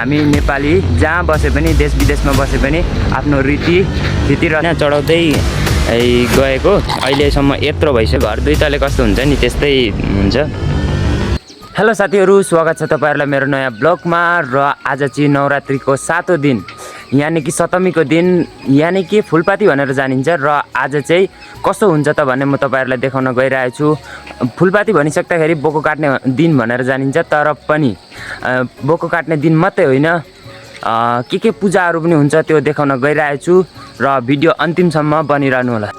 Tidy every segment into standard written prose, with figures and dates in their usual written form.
हामी नेपाली जहाँ बसे पनि देश विदेशमा बसे पनि आफ्नो रीति र चढाउँदै गएको अहिलेसम्म यत्रो भइसक्यो। घर 2 तले कस्तो हुन्छ नि त्यस्तै हुन्छ। हेलो साथीहरू, स्वागत छ तपाईहरुलाई मेरो नयाँ ब्लगमा। र आज चाहिँ नवरात्रिको 7औं दिन यानी कि सप्तमीको दिन यानी कि फुलपाती भनेर जानिन्छ। र आज चाहिँ कस्तो हुन्छ त भन्ने म तपाईहरुलाई देखाउन गइरहेको छु। फुलपाती भनिसक्दाखेरि बोको काट्ने दिन भनेर जानिन्छ, तर पनि बोको काट्ने दिन मात्रै होइन, के पूजाहरू पनि हुन्छ त्यो देखाउन गइरहेको छु। र भिडियो अन्तिमसम्म बनिरहनु होला।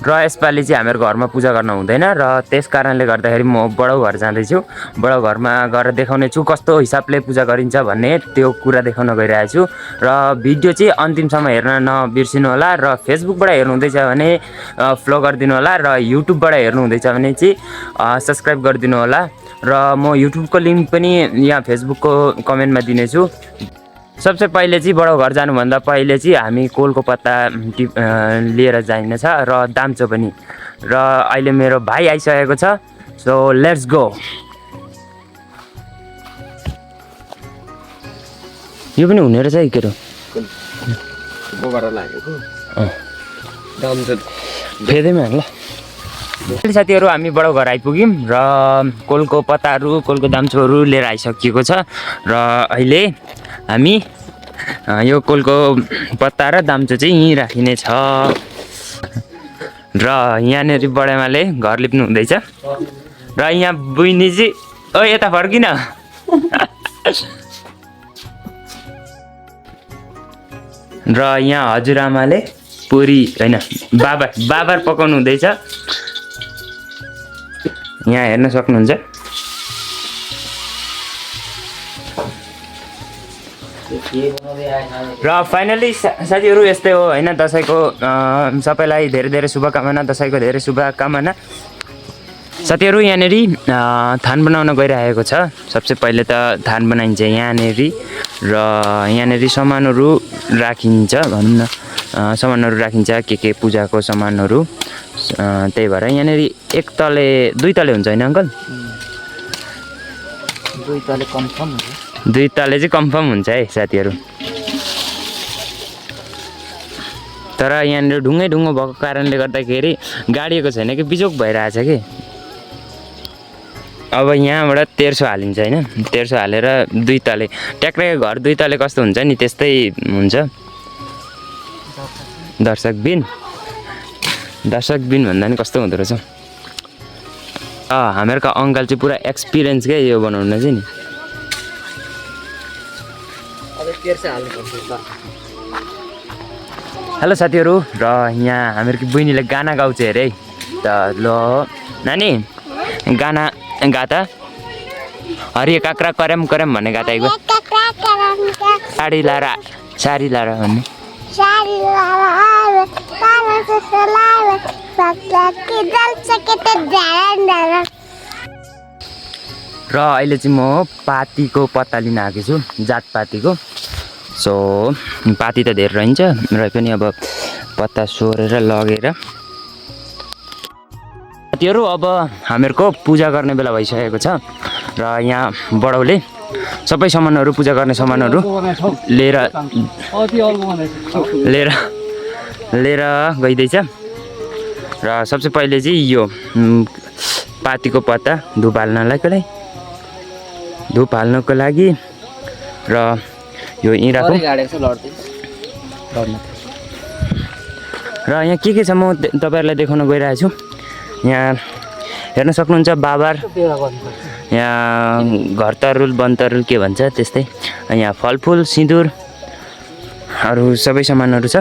र यसपालि चाहिँ हाम्रो घरमा पूजा गर्न हुँदैन, र त्यस कारणले गर्दाखेरि म बडो घर जाँदैछु। बडो घरमा गएर देखाउने छु कस्तो हिसाबले पूजा गरिन्छ भन्ने त्यो कुरा देखाउन गइरहेको छु। र भिडियो चाहिँ अन्तिमसम्म हेर्न नबिर्सिनु होला। र फेसबुकबाट हेर्नुहुँदैछ भने फलो गरिदिनु होला, र युट्युबबाट हेर्नुहुँदैछ भने चाहिँ सब्स्क्राइब गरिदिनु होला। र म युट्युबको लिङ्क पनि यहाँ फेसबुकको कमेन्टमा दिनेछु। सबसे पहिले चाहिँ बडो घर जानुभन्दा पहिले चाहिँ हामी कोलको पत्ता लिएर जाइनेछ र दाम्चो पनि। र अहिले मेरो भाइ आइसकेको छ, सो लेट्स गो। यो पनि हुने रहेछ के हो फेदैमा ल। साथीहरू, हामी बडो घर आइपुग्यौँ र कोलको पत्ताहरू कोलको दाम्चोहरू लिएर आइसकिएको छ। र अहिले हामी यो कोलको पत्ता र दाम्चो चाहिँ यहीँ राखिने छ। र यहाँनिर बडेमाले घर लिप्नु हुँदैछ। र यहाँ बुइनी चाहिँ ओ यता फर्किन। र यहाँ हजुरआमाले पुरी होइन बाबर पकाउनु हुँदैछ। यहाँ हेर्न सक्नुहुन्छ। र फाइनली साथीहरू यस्तै हो होइन, दसैँको सबैलाई धेरै धेरै शुभकामना, दसैँको धेरै शुभकामना। साथीहरू, यहाँनिर थान बनाउन गइरहेको छ। सबसे पहिले त थान बनाइन्छ यहाँनिर, र यहाँनिर सामानहरू राखिन्छ भनौँ न, सामानहरू राखिन्छ के पूजाको सामानहरू। त्यही भएर यहाँनिर 2 तले हुन्छ होइन अङ्कल? 2 तले कन्फर्म हुन्छ। 2 तले चाहिँ कन्फर्म हुन्छ है साथीहरू। तर यहाँनिर ढुङ्गै भएको कारणले गर्दाखेरि गाडिएको छैन कि बिजोक भइरहेछ कि। अब यहाँबाट 1300 हालिन्छ होइन, 1300 हालेर 2 तले ट्याक्रै घर 2 तले कस्तो हुन्छ नि त्यस्तै हुन्छ। दर्शक बिन भन्दा नि कस्तो हुँदो रहेछ। हामीहरूका अङ्कल चाहिँ पुरा एक्सपिरियन्स क्या यो बनाउन चाहिँ नि। हेलो साथीहरू, र यहाँ हामीहरूको बहिनीले गाना गाउँछ अरे है। त ल नानी गाना गाता हरियो काक्रा करम भन्ने गाता आइगयो। साडी लाएर भन्ने। र अहिले चाहिँ म पातीको पत्ता लिन आएको छु, जातपातीको। सो पाती त धेरै रहन्छ र पनि अब पत्ता सोरेर लगेर। साथीहरू, अब हामीहरूको पूजा गर्ने बेला भइसकेको छ। र यहाँ बडौले सबै सामानहरू पूजा गर्ने सामानहरू लिएर गइदैछ। र सबसे पहिले चाहिँ यो पातीको पत्ता धुप हाल्नको लागि र यो यहीँ राखौँ। र यहाँ के छ म तपाईहरुलाई देखाउन गइरहेको छु। यहाँ हेर्न सक्नुहुन्छ बाबर, यहाँ घर तरुल बनतरुल के भन्छ त्यस्तै। यहाँ फलफुल सिन्दुर अरू सबै सामानहरू छ।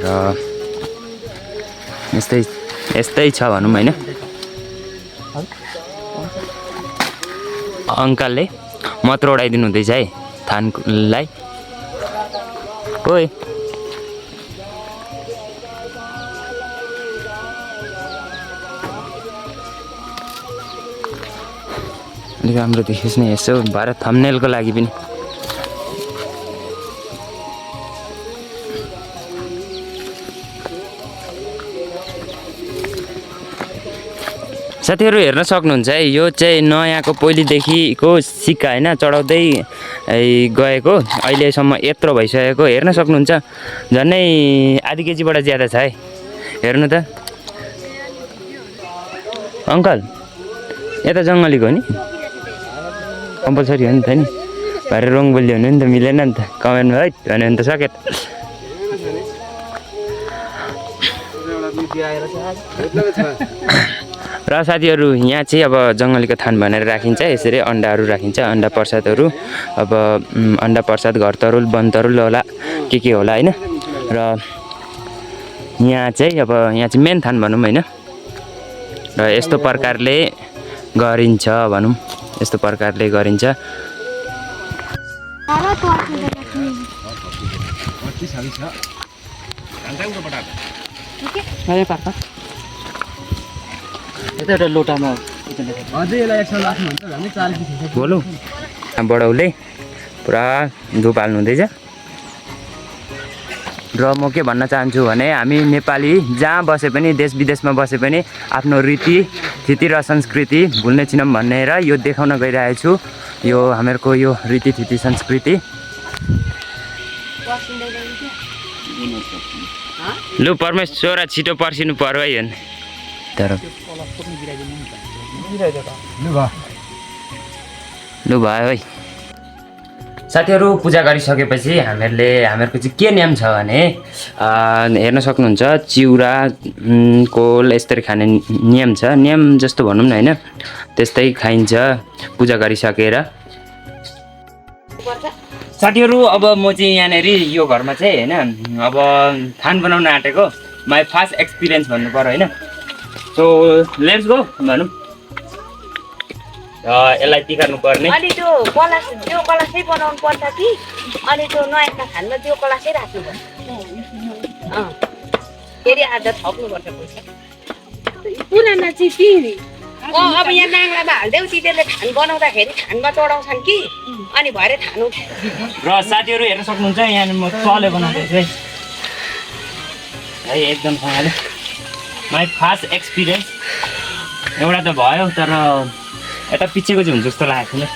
र यस्तै छ भनौँ होइन। अङ्कलले मात्र उडाइदिनु हुँदैछ है थानलाई। ओए अलिक राम्रो देखियोस् न यसो भएर थम्बनेलको लागि पनि। साथीहरू हेर्न सक्नुहुन्छ है, यो चाहिँ नयाँको पहिलेदेखिको सिक्का होइन, चढाउँदै गएको अहिलेसम्म यत्रो भइसकेको हेर्न सक्नुहुन्छ। झन्डै आधी केजीबाट ज्यादा छ है, हेर्नु त अङ्कल। यता जङ्गलीको हो नि, कम्पलसरी हो नि त नि, भरे रङ बोल्यो भने नि त मिलेन नि त, कमेन्टमा है भन्यो भने त सक्यो त। र साथीहरू यहाँ चाहिँ अब जङ्गलीको थान भनेर राखिन्छ, यसरी अन्डाहरू राखिन्छ, अन्डा प्रसादहरू। अब अन्डा प्रसाद, घर तरुल, वन तरुल होला, के होला होइन। र यहाँ चाहिँ मेन थान भनौँ होइन। र यस्तो प्रकारले गरिन्छ भनौँ, यस्तो प्रकारले गरिन्छ। बोलु बडाउले पुरा धुप हाल्नु हुँदैछ। र म के भन्न चाहन्छु भने हामी नेपाली जहाँ बसे पनि, देश विदेशमा बसे पनि आफ्नो रीतिथिति र संस्कृति भुल्ने छैनौँ भनेर यो देखाउन गइरहेको छु। यो हामीहरूको यो रीतिथिति संस्कृति। लु परमेश्वर छिटो पर्सिनु पर्यो है। तर लु भयो है साथीहरू। पूजा गरिसकेपछि हामीहरूको चाहिँ के नियम छ भने हेर्न सक्नुहुन्छ, चिउरा कोल यस्तरी खाने नियम छ। नियम जस्तो भनौँ न होइन, त्यस्तै खाइन्छ पूजा गरिसकेर। साथीहरू अब म चाहिँ यहाँनिर यो घरमा चाहिँ होइन, अब थान बनाउन आँटेको, माई फर्स्ट एक्सपिरियन्स भन्नु पर्यो होइन। सो लेट्स गो भनौँ। यसलाई तिखार्नु पर्ने, अनि त्यो कलशै बनाउनु पर्छ कि अनि त्यो नयाँ खानमा त्यो कलशै राख्नु पर्छ। फेरि आज थप्नुपर्छ पैसा पुराना चाहिँ त्यही। अब यहाँ नाङ्लामा हाल्देऊ, तिनीहरूले थान बनाउँदाखेरि थानमा चढाउँछन् कि अनि भरे थान उठ्यो। र साथीहरू हेर्न सक्नुहुन्छ यहाँ म तले बनाउँदैछु है एकदम सँगले। माई फर्स्ट एक्सपिरियन्स एउटा त भयो, तर यता पछिको चाहिँ हुन्छ जस्तो लागेको छैन।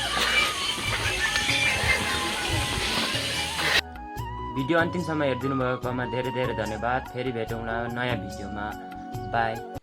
भिडियो अन्तिमसम्म हेरिदिनु भएकोमा धेरै धेरै धन्यवाद। फेरि भेटौँ नयाँ भिडियोमा। बाई।